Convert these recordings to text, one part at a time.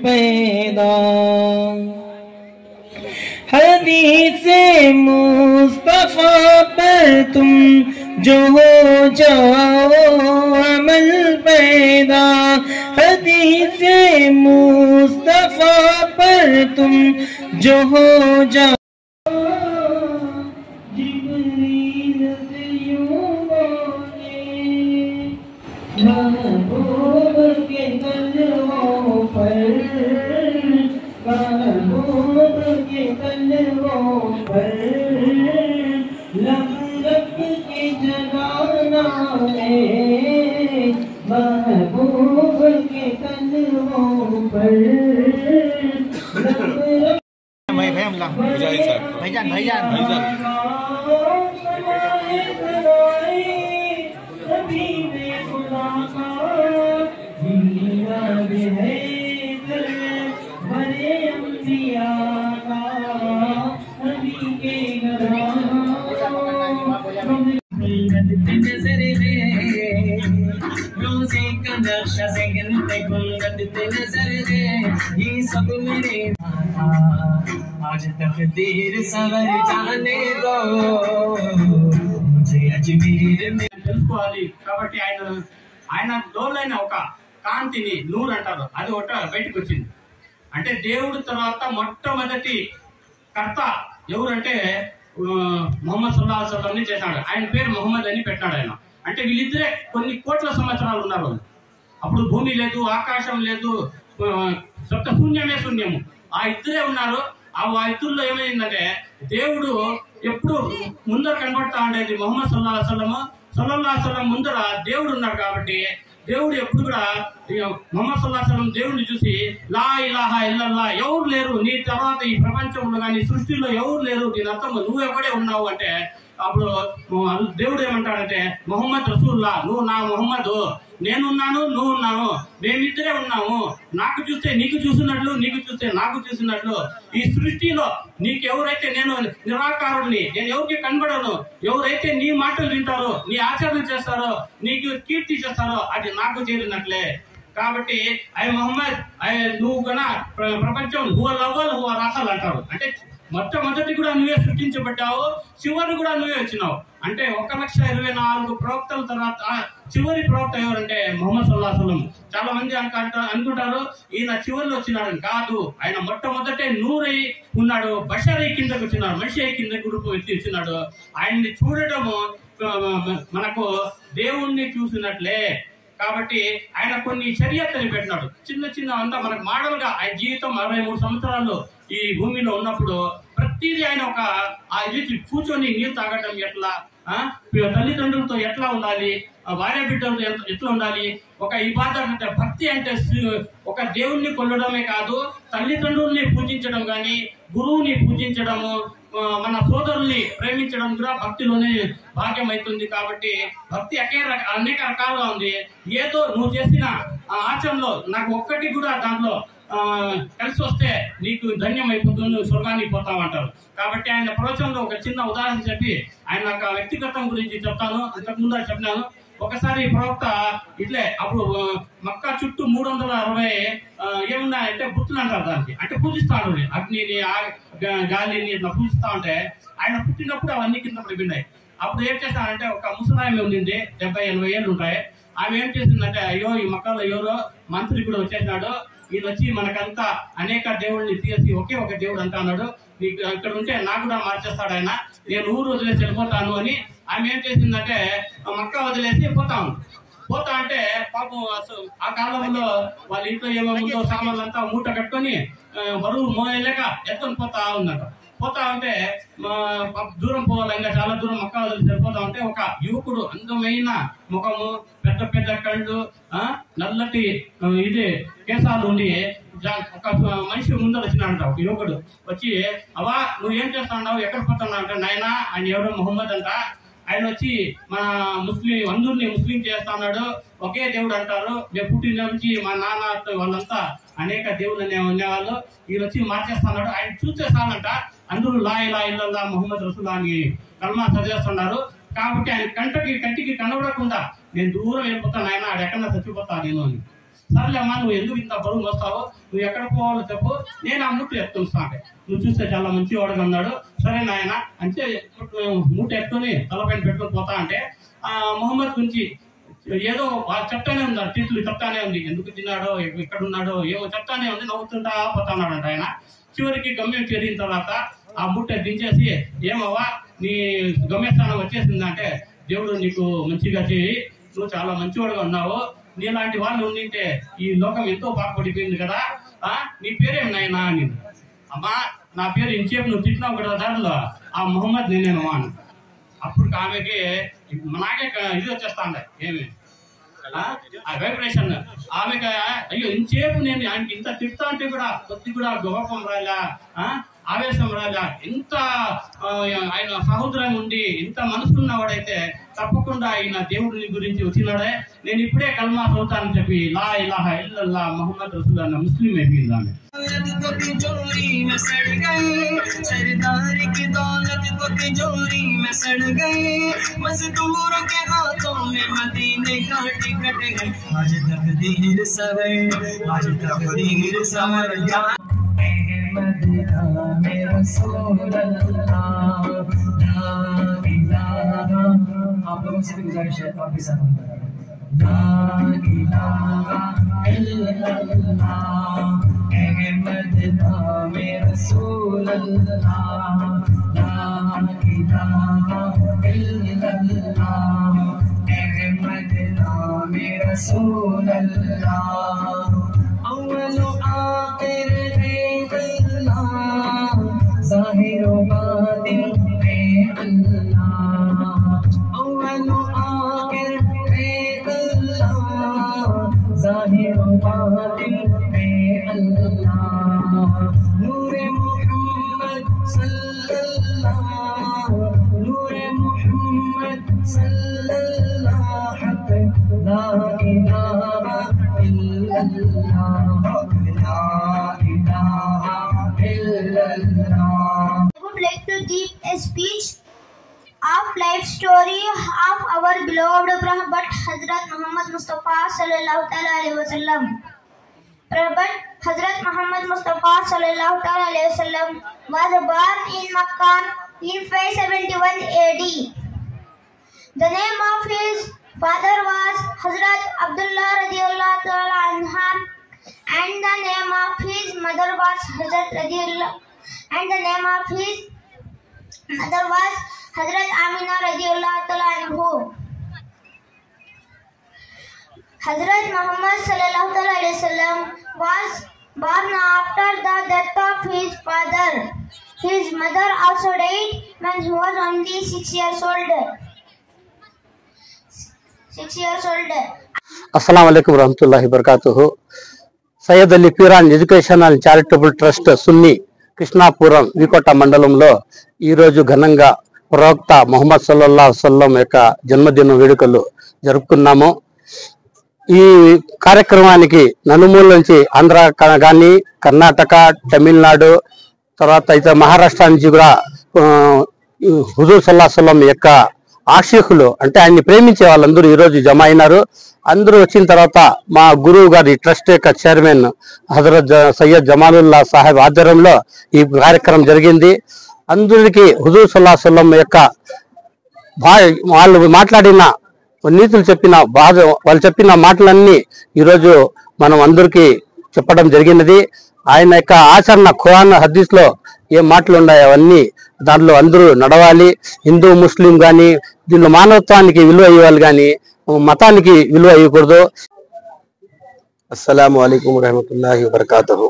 पैदा। हदीसे मुस्तफा पर तुम जो हो जाओ अमल पैदा। हदीसे मुस्तफा पर तुम जो हो जाओ। महबूब के तलवों पर, महबूब के तलवों पर लब रख के जगाना है। महबूब के तलवों पर भाईजान भाईजान रोज़े का नक्शा से गिरते गुलगुलते नजर है ये सब मेरे आज तकदीर सवर जाने दो मुझे अजमेर में తెలుసుకోవాలి కాబట్టి ఆయన లోలైన ఒక కాంతిని నూరు అంటారు, అది ఒకటి బయటకు వచ్చింది. అంటే దేవుడి తర్వాత మొట్టమొదటి కర్త ఎవరంటే మొహమ్మద్ సల్లల్లాహు అలైహి వసల్లం చేశాడు. ఆయన పేరు మొహమ్మద్ అని పెట్టాడు ఆయన. అంటే వీళ్ళిద్దరే కొన్ని కోట్ల సంవత్సరాలు ఉన్నారు. అప్పుడు భూమి లేదు, ఆకాశం లేదు, సప్త శూన్యమే శూన్యము. ఆ ఇద్దరే ఉన్నారు. ఆ ఇద్దరులో ఏమైందంటే దేవుడు ఎప్పుడు ముందర కనబడతా ఉండేది మొహమ్మద్ సల్లల్లాహు అలైహి వసల్లం ముందర దేవుడు ఉన్నాడు. కాబట్టి దేవుడు ఎప్పుడు కూడా మొహమ్మద్ సల్లల్లాహు అలైహి వసల్లం దేవుడిని చూసి లా ఇలాహా ఇల్లల్లా, ఎవరు లేరు నీ తర్వాత ఈ ప్రపంచంలో కానీ సృష్టిలో ఎవరు లేరు, దీని అర్థం నువ్వు ఎక్కడే ఉన్నావు అంటే అప్పుడు దేవుడు ఏమంటాడంటే మొహమ్మద్ రసూల్లా, నువ్వు నా మొహమ్మద్, నేనున్నాను నువ్వు ఉన్నావు, మేమిద్దరే ఉన్నాము, నాకు చూస్తే నీకు చూసినట్లు నీకు చూస్తే నాకు చూసినట్లు. ఈ సృష్టిలో నీకు ఎవరైతే నేను నిరాకారుడిని, నేను ఎవరికి కనబడను, ఎవరైతే నీ మాటలు వింటారో నీ ఆచరణ చేస్తారో నీకు కీర్తి చేస్తారో అది నాకు చేరినట్లే. కాబట్టి అయ్య మొహమ్మద్ నువ్వు కన్నా ప్రపంచం హువల్ అవ్వల్ హువ రాసల్ అంటారు. అంటే మొట్టమొదటి కూడా నువ్వే సృష్టించబడ్డావు, చివరి కూడా నువ్వే వచ్చినావు. అంటే 1,24,000 ప్రవక్తల తర్వాత చివరి ప్రవక్త ఎవరంటే మొహమ్మద్ సల్లల్లాహు అలైహి వసల్లం. చాలా మంది అనుకుంటారు ఈయన చివరిలో వచ్చినాడని. కాదు, ఆయన మొట్టమొదటే నూరై ఉన్నాడు, బషరై కిందకు వచ్చినాడు, మనిషి కింద గ్రూపు ఎత్తి వచ్చినాడు. ఆయన్ని చూడటము మనకు దేవుణ్ణి చూసినట్లే. కాబట్టి ఆయన కొన్ని చర్యతని పెట్టినాడు, చిన్న చిన్న అంతా మనకు మోడల్ గా. ఆయన జీవితం 63 సంవత్సరాలు ఈ భూమిలో ఉన్నప్పుడు ప్రతిదీ ఆయన ఒక కూర్చొని నీరు తాగటం ఎట్లా, తల్లిదండ్రులతో ఎట్లా ఉండాలి, భార్య బిడ్డలతో ఎట్లా ఉండాలి, ఒక ఇబాదత్ అంటే భక్తి అంటే ఒక దేవుణ్ణి కొలడమే కాదు, తల్లిదండ్రుల్ని పూజించడం కానీ, గురువుని పూజించడము, మన సోదరుల్ని ప్రేమించడం కూడా భక్తిలోనే భాగ్యం అవుతుంది. కాబట్టి భక్తి అనేక రకాలుగా ఉంది. ఏదో నువ్వు చేసిన ఆచరణలో నాకు ఒక్కటి కూడా దాంట్లో కలిసి వస్తే నీకు ధన్యం అయిపోతుంది, నువ్వు స్వర్గానికి పోతావు అంటారు. కాబట్టి ఆయన ప్రవచనంలో ఒక చిన్న ఉదాహరణ చెప్పి ఆయన యొక్క వ్యక్తిగతం గురించి చెప్తాను. అంతకుముందు చెప్పినాను. ఒకసారి ప్రవక్త ఇట్లే అప్పుడు మక్కా చుట్టూ 360 ఏమున్నాయంటే బుత్తులు అంటారు దానికి, అంటే పూజిస్తాడు అగ్నిని గాలిని ఇట్లా పూజిస్తా ఉంటే ఆయన పుట్టినప్పుడు అవన్నీ కింద పడిపోయినాయి. అప్పుడు ఏం చేస్తానంటే ఒక ముసలామె ఉండింది, 70-80 ఏళ్ళు ఉంటాయి. ఆమె ఏం చేసిందంటే అయ్యో ఈ మక్కాలో ఎవరో మంత్రి కూడా వచ్చేసినాడు, ఈయన వచ్చి మనకంతా అనేక దేవుళ్ళని తీసి ఒకే ఒక దేవుడు అంటా అన్నాడు, నీకు ఇక్కడ ఉంటే నాకు కూడా మార్చేస్తాడు ఆయన, నేను ఊరు వదిలేసి వెళ్ళిపోతాను అని. ఆమె ఏం చేసిందంటే మక్కా వదిలేసి పోతా అంటే పాపం ఆ కాలంలో వాళ్ళ ఇంట్లో ఏమేముందో సామాన్లంతా మూట కట్టుకొని బరువు మోయలేక ఎత్తుకొని పోతా ఉందంట. పోతా ఉంటే దూరం పోవాలి, ఇంకా చాలా దూరం మక్కా వదిలేసి వెళ్ళిపోతా ఉంటే ఒక యువకుడు అందమైన ముఖము, పెద్ద పెద్ద కళ్ళు, నల్లటి ఇది కేసాలు ఉండి ఒక మనిషి ముందర వచ్చినాడంట. ఒక యువకుడు వచ్చి అవా నువ్వు ఏం చేస్తా ఉన్నావు, ఎక్కడ పోతున్నావు అంటే నాయన ఆయన ఎవరో మొహమ్మద్ అంట, ఆయన వచ్చి మన అందరినీ ముస్లిం చేస్తా ఉన్నాడు, ఒకే దేవుడు అంటారు, మేము పుట్టిన నుంచి మా నాన్న వాళ్ళంతా అనేక దేవుళ్ళు ఉండేవాళ్ళు, ఈయన వచ్చి మార్చేస్తున్నాడు. ఆయన చూస్తే చాలంట అందరూ లా ఇలాహా ఇల్లల్లాహ్ ముహమ్మద్ రసూలుల్లాహ్ అని కల్మా చదివేస్తున్నారు. కాబట్టి ఆయన కంటికి కనబడకుండా నేను దూరం వెళ్ళిపోతాను ఆయన, ఆడెక్కడన్నా చచ్చిపోతా నేను అని. సర్లే అమ్మా నువ్వు ఎందుకు ఇంత బరువు వస్తావు, నువ్వు ఎక్కడ పోవాలో చెప్పు, నేను ఆ మూట ఎత్తుకుంటాను. నువ్వు చూస్తే చాలా మంచి వాడుగా ఉన్నాడు, సరే నాయన అంటే మూట ఎత్తుకొని తలపైన పెట్టుకొని పోతా అంటే మొహమ్మద్ గురించి ఏదో చెప్తానే ఉంది, తిట్లు చెప్తానే ఉంది, ఎందుకు తిన్నాడో ఎక్కడ ఉన్నాడో ఏమో చెప్తానే ఉంది, నవ్వుతుంటా పోతున్నాడంట ఆయన. చివరికి గమ్యం చేరిన తర్వాత ఆ మూట దించేసి ఏమవ్వా నీ గమ్యస్థానం వచ్చేసిందంటే, దేవుడు నీకు మంచిగా చేయి, నువ్వు చాలా మంచివాడుగా ఉన్నావు, నీలాంటి వాళ్ళు ఉండింటే ఈ లోకం ఎంతో బాగుపడిపోయింది కదా, నీ పేరేం నాయనా అని. అమ్మా నా పేరు ఇంచేపు నువ్వు తిట్టినావు కదా దాంట్లో, ఆ మొహమ్మద్ నేనేను అని. అప్పుడు ఆమెకి నాకే ఇది వచ్చేస్తాండే ఏమి వైబ్రేషన్. ఆమెకి అయ్యో ఇంచేపు నేను ఆయనకి ఇంత తిడతా అంటే కూడా కొద్ది కూడా గోపం రాలా, ఆవేశం రాలా, ఇంత ఆయన సహోదరం ఉండి ఇంత మనసున్నవాడైతే తప్పకుండా ఆయన దేవుడిని గురించి వచ్చినాడే, నేను ఇప్పుడే కల్మా చదువుతానని చెప్పి లా ఇలాహ ఇల్లల్లాహ్ ముహమ్మద్ రసూలుల్లాహ్ ముస్లిం అయిపోయింది ఆమె. तिजोरी में सड़ गए सरदार की दौलत को तिजोरी में सड़ गए, मजदूरों के हाथों में मदीने का टिकट है। आज तकदीर सवर, आज तकदीर सवर मदीना में रसूल अल्लाह ला इलाहा। आप लोगों से भी गुजारिश है आप भी साथ ला इलाहा इल्लल्लाह मदीना में रसूल अल्लाह ला इलाहा इल्लल्लाह मदीना में रसूल अल्लाह। अव्वल आखिर है अल्लाह, ज़ाहिर बातिन है अल्लाह। अव्वल आखिर है अल्लाह, ज़ाहिर बातिन है अल्लाह। नूरे मुहम्मद सल्लल्लाहु, नूरे मुहम्मद सल्लल्लाहु ला इलाहा इल्लल्लाह ला इलाहा इल्लल्लाह। I would like to give a speech of life story of our beloved Prophet Hazrat Muhammad Mustafa sallallahu alaihi wasallam. Prophet Hazrat Muhammad Mustafa sallallahu alaihi wasallam was born in Makkah in 571 AD. The name of his father was Hazrat Abdullah radiyallahu ta'ala anha, and the name of his mother was Hazrat Amina radiyallahu ta'ala anhu. Hazrat Muhammad sallallahu alaihi wasallam was born after the death of his father. His mother also died when he was only 6 years old. अस्सलाम वालेकुम रहमतुल्लाहि वबरकातुहु। Syed Ali Peeran education and charitable trust Sunni Krishnapuram V Kota మండలంలో ఈరోజు ఘనంగా ప్రవక్త ముహమ్మద్ సల్లల్లాహు అలైహి వసల్లం యొక్క జన్మదిన వేడుకలు జరుపుకున్నాము. ఈ కార్యక్రమానికి నలుమూల నుంచి ఆంధ్ర కానీ కర్ణాటక, తమిళనాడు, తర్వాత అయితే మహారాష్ట్ర నుంచి కూడా హుజూర్ సల్లల్లాహు అలైహి వసల్లం యొక్క ఆశీకులు అంటే ఆయన్ని ప్రేమించే వాళ్ళందరూ ఈరోజు జమ అయినారు. అందరూ వచ్చిన తర్వాత మా గురువు గారి ట్రస్ట్ యొక్క చైర్మన్ హజరత్ సయ్యద్ జమాలుల్లా సాహెబ్ ఆధ్వర్యంలో ఈ కార్యక్రమం జరిగింది. అందరికీ హుజూర్ సల్లల్లాహు అలైహి వసల్లం యొక్క వాళ్ళు మాట్లాడిన నీతులు చెప్పిన వాళ్ళు చెప్పిన మాటలన్నీ ఈరోజు మనం అందరికీ చెప్పడం జరిగినది. ఆయన యొక్క ఆచరణ ఖురాన్ హదీస్ లో ఏ మాటలు ఉన్నాయో అవన్నీ దాంట్లో అందరూ నడవాలి. హిందూ ముస్లిం కానీ దీనిలో మానవత్వానికి విలువ ఇవ్వాలి కానీ మతానికి విలువ ఇవ్వకూడదు. अस्सलामु अलैकुम रहमतुल्लाहि व बरकातहू।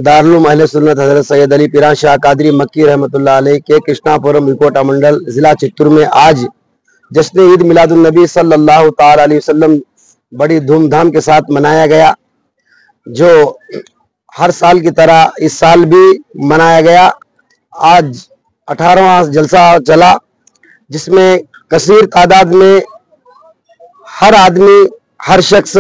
दारुल अहले सुन्नत हजरत सैयद अली पीरान शाह कादरी मक्की रहमतुल्लाह अलैह के कृष्णापुरम विकोटा मंडल जिला चित्तूर में आज जश्न ईद मिलादुन नबी सल्लल्लाहु ताला अलैहि वसल्लम बड़ी धूमधाम के साथ मनाया गया, जो हर साल की तरह इस साल भी मनाया गया। आज 18वां जलसा चला, जिसमें कसीर तादाद में हर आदमी, हर शख्स,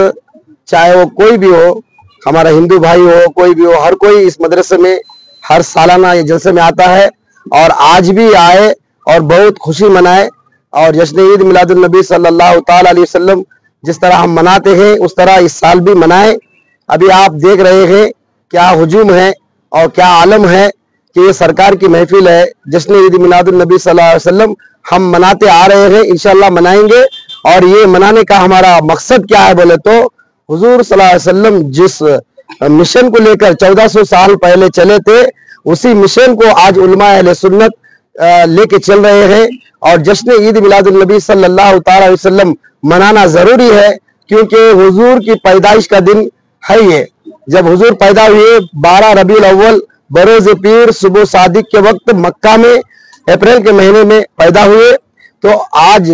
चाहे वो कोई भी हो, हमारा हिंदू भाई हो, कोई भी हो, हर कोई इस मदरसे में हर सालाना ये जलसे में आता है और आज भी आए और बहुत खुशी मनाए और जश्न ईद मिलादुन नबी सल्लल्लाहु ताला अलैहि वसल्लम जिस तरह हम मनाते हैं उस तरह इस साल भी मनाएं। अभी आप देख रहे हैं क्या हुजूम है और क्या आलम है कि ये सरकार की महफिल है। जश्न ईद मिलादुन नबी सल्लल्लाहु अलैहि वसल्लम हम मनाते आ रहे हैं, इंशाल्लाह मनाएंगे। और ये मनाने का हमारा मकसद क्या है बोले तो हुजूर सल्लल्लाहु अलैहि वसल्लम जिस मिशन को लेकर 1400 साल पहले चले थे, उसी मिशन को आज उलमा अहले सुन्नत लेके चल रहे हैं। और जश्न ईद मिलादुन नबी सल्लल्लाहु अलैहि वसल्लम मनाना जरूरी है, क्योंकि हुजूर की पैदाइश का दिन है ये। जब हुजूर पैदा हुए 12 रबीउल अव्वल बरोज पीर सुबह सादिक के वक्त मक्का में अप्रैल के महीने में पैदा हुए, तो आज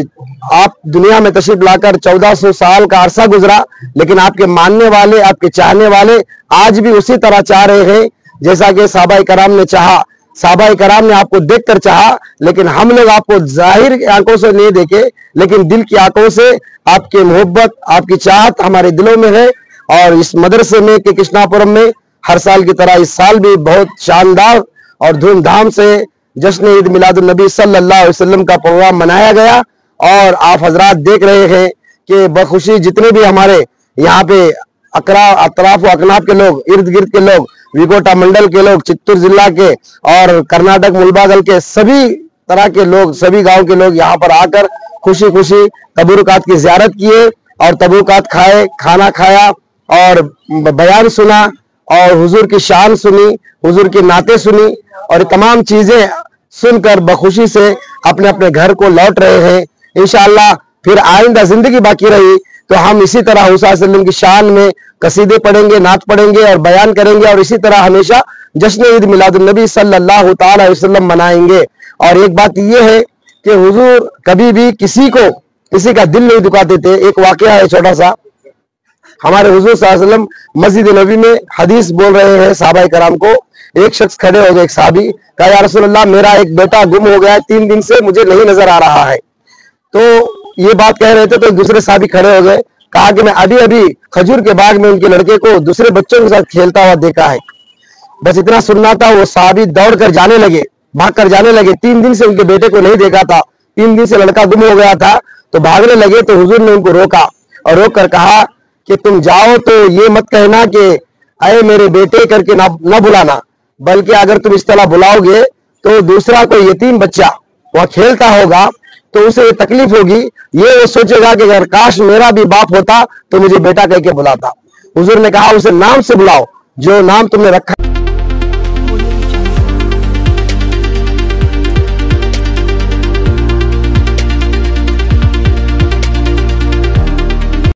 आप दुनिया में तशरीफ लाकर 1400 साल का अरसा गुजरा, लेकिन आपके मानने वाले, आपके चाहने वाले आज भी उसी तरह चाह रहे हैं जैसा कि सहाबाए कराम ने चाहा। सहाबाए कराम ने आपको देखकर चाहा, लेकिन हम लोग आपको जाहिर आंखों से नहीं देखे, लेकिन दिल की आंखों से आपकी मोहब्बत, आपकी चाहत हमारे दिलों में है। और इस मदरसे में के कृष्णापुरम में हर साल की तरह इस साल भी बहुत शानदार और धूमधाम से जश्न ईद मिलादुन नबी सल्लल्लाहु अलैहि वसल्लम का प्रोग्राम मनाया गया। और आप हजरात देख रहे हैं कि बखुशी जितने भी हमारे यहाँ पे अतराफ व अकनाफ के लोग, इर्द गिर्द के लोग, विकोटा मंडल के लोग, चित्तूर जिला के और कर्नाटक मुलबागल के सभी तरह के लोग, सभी गांव के लोग यहाँ पर आकर खुशी खुशी तबरुकात की ज़ियारत किए और तबरुकात खाए, खाना खाया और बयान सुना और हुजूर की शान सुनी, हुजूर की नाते सुनी और तमाम चीजें सुनकर बखुशी से अपने अपने घर को लौट रहे हैं। इंशाअल्लाह फिर आइंदा जिंदगी बाकी रही तो हम इसी तरह हुजूर सल्लल्लाहु अलैहि वसल्लम की शान में कसीदे पढ़ेंगे, नात पढ़ेंगे और बयान करेंगे और इसी तरह हमेशा जश्न ईद मिलादुन नबी सल्लल्लाहु ताला अलैहि वसल्लम मनाएंगे। और एक बात यह है कि हुजूर कभी भी किसी का दिल नहीं दुखाते थे। एक वाकया है छोटा सा, हमारे हुजूर सल्लल्लाहु अलैहि वसल्लम मस्जिद नबी में हदीस बोल रहे हैं सहाबाए कराम को। एक शख्स खड़े हो गए, एक साहबी, कहा या रसूलल्लाह मेरा एक बेटा गुम हो गया है, 3 दिन से मुझे नहीं नजर आ रहा है। तो ये बात कह रहे थे तो दूसरे साहबी खड़े हो गए, कहा कि मैं अभी अभी खजूर के बाग में उनके लड़के को दूसरे बच्चों के साथ खेलता हुआ देखा है। बस इतना सुनना था, वो साहबी दौड़ कर जाने लगे, भाग कर जाने लगे। 3 दिन से उनके बेटे को नहीं देखा था, 3 दिन से लड़का गुम हो गया था, तो भागने लगे। तो हुजूर ने उनको रोका और रोक कर कहा कि तुम जाओ तो ये मत कहना कि अरे मेरे बेटे करके ना बुलाना, बल्कि अगर तुम इस तरह बुलाओगे तो दूसरा कोई यतीम बच्चा वह खेलता होगा तो उसे ये तकलीफ होगी, ये वो सोचेगा कि अगर काश मेरा भी बाप होता तो मुझे बेटा कह के बुलाता। हुजूर ने कहा उसे नाम से बुलाओ, जो नाम तुमने रखा।